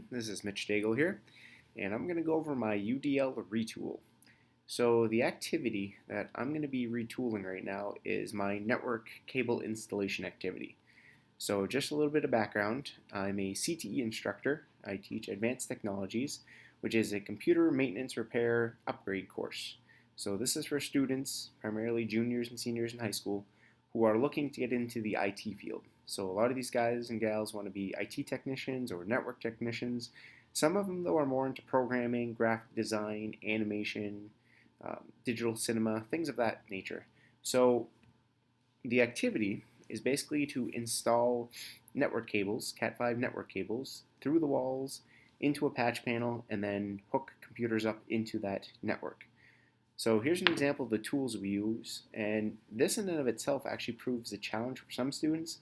everyone, this is Mitch Daigle here, and I'm going to go over my UDL Retool. So the activity that I'm going to be retooling right now is my network cable installation activity. So just a little bit of background, I'm a CTE instructor. I teach Advanced Technologies, which is a computer maintenance repair upgrade course. So this is for students, primarily juniors and seniors in high school, who are looking to get into the IT field. So a lot of these guys and gals want to be IT technicians or network technicians. Some of them, though, are more into programming, graphic design, animation, digital cinema, things of that nature. So the activity is basically to install network cables, Cat5 network cables, through the walls into a patch panel and then hook computers up into that network. So here's an example of the tools we use, and this in and of itself actually proves a challenge for some students.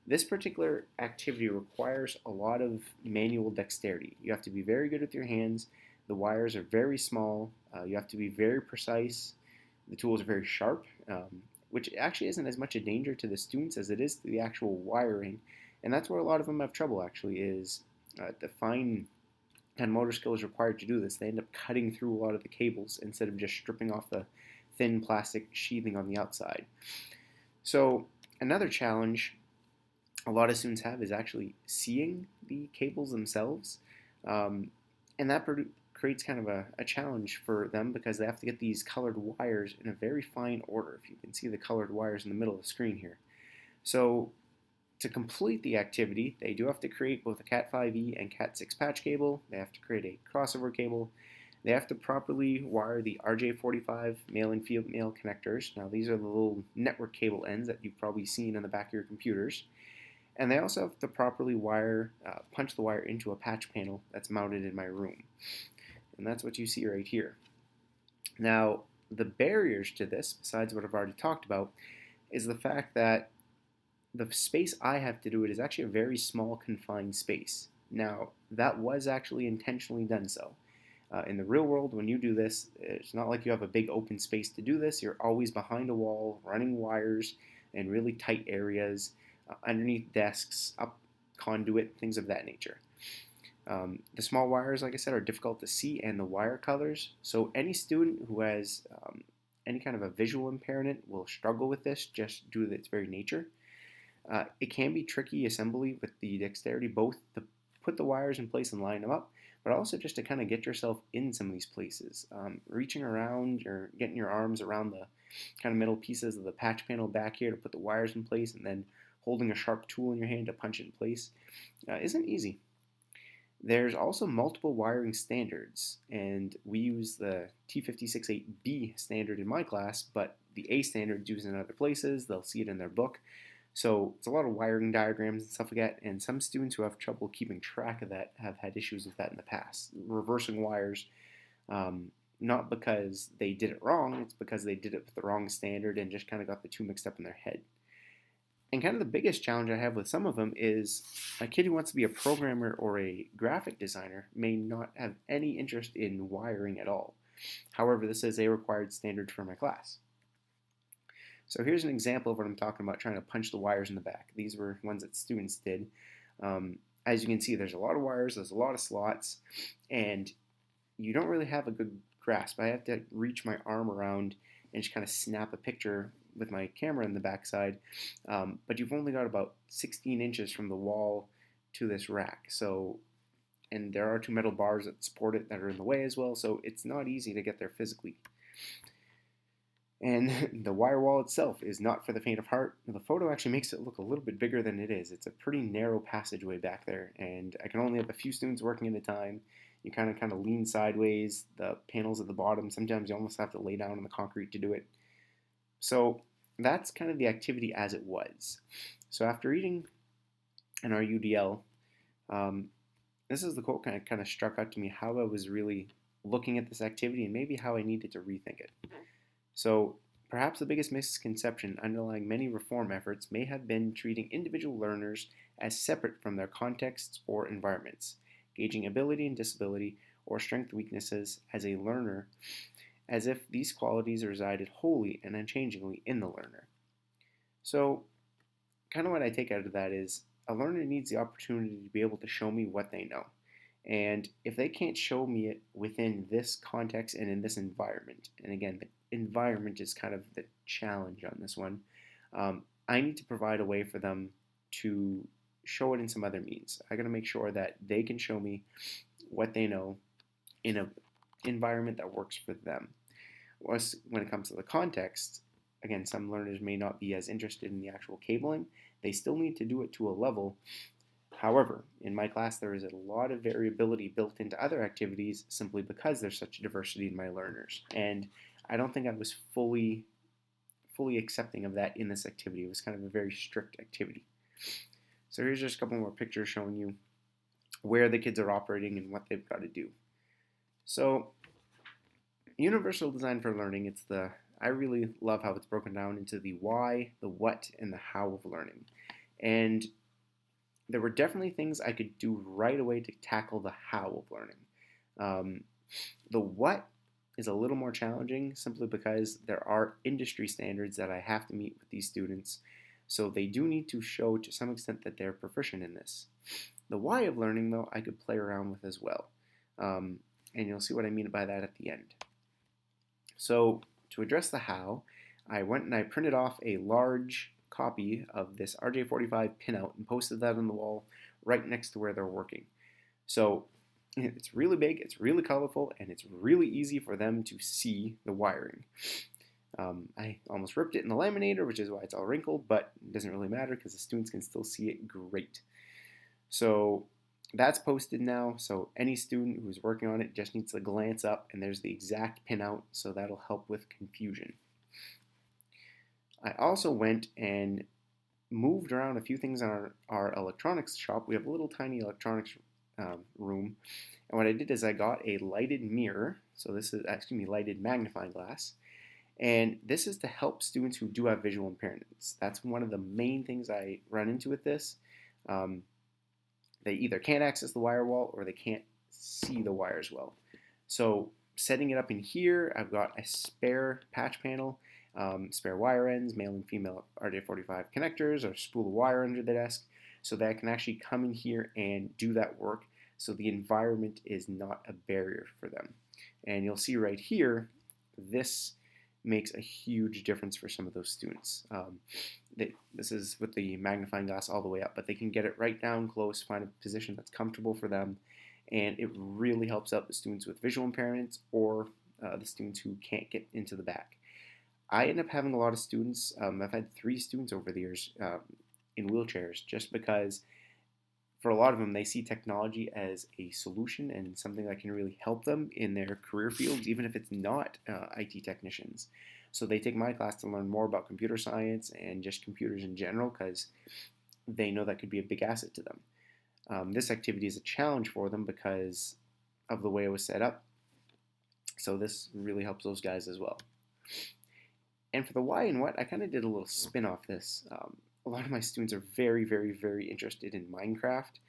This particular activity requires a lot of manual dexterity. You have to be very good with your hands. The wires are very small. You have to be very precise. The tools are very sharp, which actually isn't as much a danger to the students as it is to the actual wiring. And that's where a lot of them have trouble, actually, is the fine and motor skills required to do this. They end up cutting through a lot of the cables instead of just stripping off the thin plastic sheathing on the outside. So another challenge a lot of students have is actually seeing the cables themselves. And that creates kind of a challenge for them because they have to get these colored wires in a very fine order. If you can see the colored wires in the middle of the screen here. So to complete the activity, they do have to create both a Cat5e and Cat6 patch cable. They have to create a crossover cable. They have to properly wire the RJ45 male and female connectors. Now these are the little network cable ends that you've probably seen on the back of your computers. And they also have to properly punch the wire into a patch panel that's mounted in my room. And that's what you see right here. Now, the barriers to this, besides what I've already talked about, is the fact that the space I have to do it is actually a very small, confined space. Now, that was actually intentionally done so. In the real world, when you do this, it's not like you have a big open space to do this. You're always behind a wall, running wires in really tight areas, underneath desks, up conduit, things of that nature. The small wires, like I said, are difficult to see, and the wire colors. So any student who has any kind of a visual impairment will struggle with this just due to its very nature. It can be tricky assembly with the dexterity, both to put the wires in place and line them up, but also just to kind of get yourself in some of these places. Reaching around or getting your arms around the kind of middle pieces of the patch panel back here to put the wires in place and then holding a sharp tool in your hand to punch it in place isn't easy. There's also multiple wiring standards, and we use the T568B standard in my class, but the A standard is used in other places. They'll see it in their book. So it's a lot of wiring diagrams and stuff like that, and some students who have trouble keeping track of that have had issues with that in the past. Reversing wires, not because they did it wrong, it's because they did it with the wrong standard and just kind of got the two mixed up in their head. And kind of the biggest challenge I have with some of them is a kid who wants to be a programmer or a graphic designer may not have any interest in wiring at all. However, this is a required standard for my class. So here's an example of what I'm talking about, trying to punch the wires in the back. These were ones that students did. As you can see, there's a lot of wires, there's a lot of slots, and you don't really have a good grasp. I have to reach my arm around and just kind of snap a picture with my camera in the backside, but you've only got about 16 inches from the wall to this rack. So, and there are two metal bars that support it that are in the way as well, so it's not easy to get there physically. And the wire wall itself is not for the faint of heart. The photo actually makes it look a little bit bigger than it is. It's a pretty narrow passageway back there, and I can only have a few students working at a time. You kind of lean sideways, the panels at the bottom. Sometimes you almost have to lay down on the concrete to do it. So that's kind of the activity as it was. So after reading in our UDL, this is the quote kind of struck out to me how I was really looking at this activity and maybe how I needed to rethink it. So perhaps the biggest misconception underlying many reform efforts may have been treating individual learners as separate from their contexts or environments, gauging ability and disability or strength weaknesses as a learner as if these qualities resided wholly and unchangingly in the learner. So kind of what I take out of that is a learner needs the opportunity to be able to show me what they know. And if they can't show me it within this context and in this environment, and again, the environment is kind of the challenge on this one, I need to provide a way for them to show it in some other means. I got to make sure that they can show me what they know in an environment that works for them. When it comes to the context, again, some learners may not be as interested in the actual cabling. They still need to do it to a level. However, in my class, there is a lot of variability built into other activities simply because there's such diversity in my learners. And I don't think I was fully accepting of that in this activity. It was kind of a very strict activity. So here's just a couple more pictures showing you where the kids are operating and what they've got to do. So universal design for learning, I really love how it's broken down into the why, the what, and the how of learning. And there were definitely things I could do right away to tackle the how of learning. The what is a little more challenging simply because there are industry standards that I have to meet with these students. So they do need to show to some extent that they're proficient in this. The why of learning, though, I could play around with as well. And you'll see what I mean by that at the end. So to address the how, I went and I printed off a large copy of this RJ45 pinout and posted that on the wall right next to where they're working. So it's really big, it's really colorful, and it's really easy for them to see the wiring. I almost ripped it in the laminator, which is why it's all wrinkled, but it doesn't really matter because the students can still see it great. So that's posted now, so any student who's working on it just needs to glance up and there's the exact pinout, so that'll help with confusion. I also went and moved around a few things in our electronics shop. We have a little tiny electronics room, and what I did is I got a lighted mirror, so this is, lighted magnifying glass, and this is to help students who do have visual impairments. That's one of the main things I run into with this. They either can't access the wire wall or they can't see the wires well. So setting it up in here, I've got a spare patch panel, spare wire ends, male and female RJ45 connectors, or spool of wire under the desk, so that I can actually come in here and do that work, so the environment is not a barrier for them. And you'll see right here, this makes a huge difference for some of those students. This is with the magnifying glass all the way up, but they can get it right down close, find a position that's comfortable for them, and it really helps out the students with visual impairments or the students who can't get into the back. I end up having a lot of students, I've had 3 students over the years in wheelchairs, just because for a lot of them they see technology as a solution and something that can really help them in their career fields, even if it's not IT technicians. So they take my class to learn more about computer science and just computers in general because they know that could be a big asset to them. This activity is a challenge for them because of the way it was set up. So this really helps those guys as well. And for the why and what, I kind of did a little spin off this. A lot of my students are very, very, very interested in Minecraft.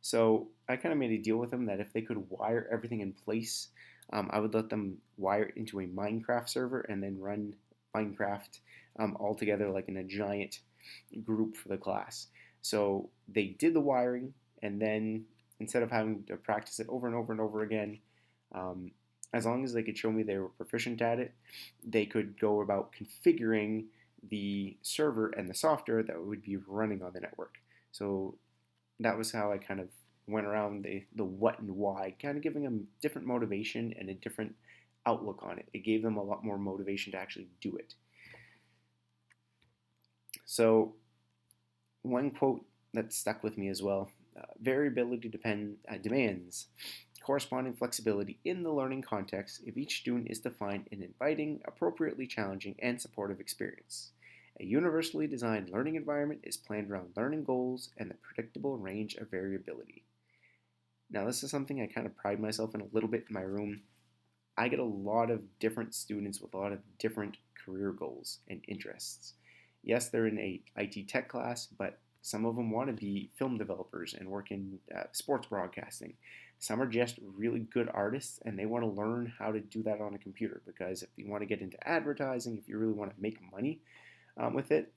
So I kind of made a deal with them that if they could wire everything in place, I would let them wire it into a Minecraft server and then run Minecraft all together like in a giant group for the class. So they did the wiring, and then instead of having to practice it over and over and over again, as long as they could show me they were proficient at it, they could go about configuring the server and the software that would be running on the network. So that was how I kind of went around the what and why, kind of giving them different motivation and a different outlook on it. It gave them a lot more motivation to actually do it. So one quote that stuck with me as well, variability demands corresponding flexibility in the learning context if each student is to find an inviting, appropriately challenging, and supportive experience. A universally designed learning environment is planned around learning goals and the predictable range of variability. Now, this is something I kind of pride myself in a little bit in my room. I get a lot of different students with a lot of different career goals and interests. Yes, they're in a IT tech class, but some of them want to be film developers and work in sports broadcasting. Some are just really good artists and they want to learn how to do that on a computer, because if you want to get into advertising, if you really want to make money with it,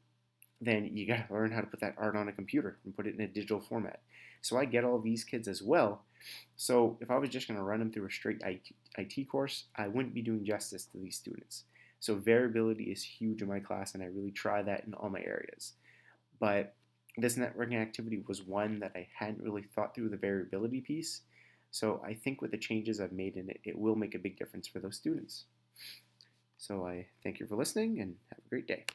then you got to learn how to put that art on a computer and put it in a digital format. So I get all these kids as well. So if I was just going to run them through a straight IT course, I wouldn't be doing justice to these students. So variability is huge in my class, and I really try that in all my areas. But this networking activity was one that I hadn't really thought through the variability piece. So I think with the changes I've made in it, it will make a big difference for those students. So I thank you for listening and have a great day.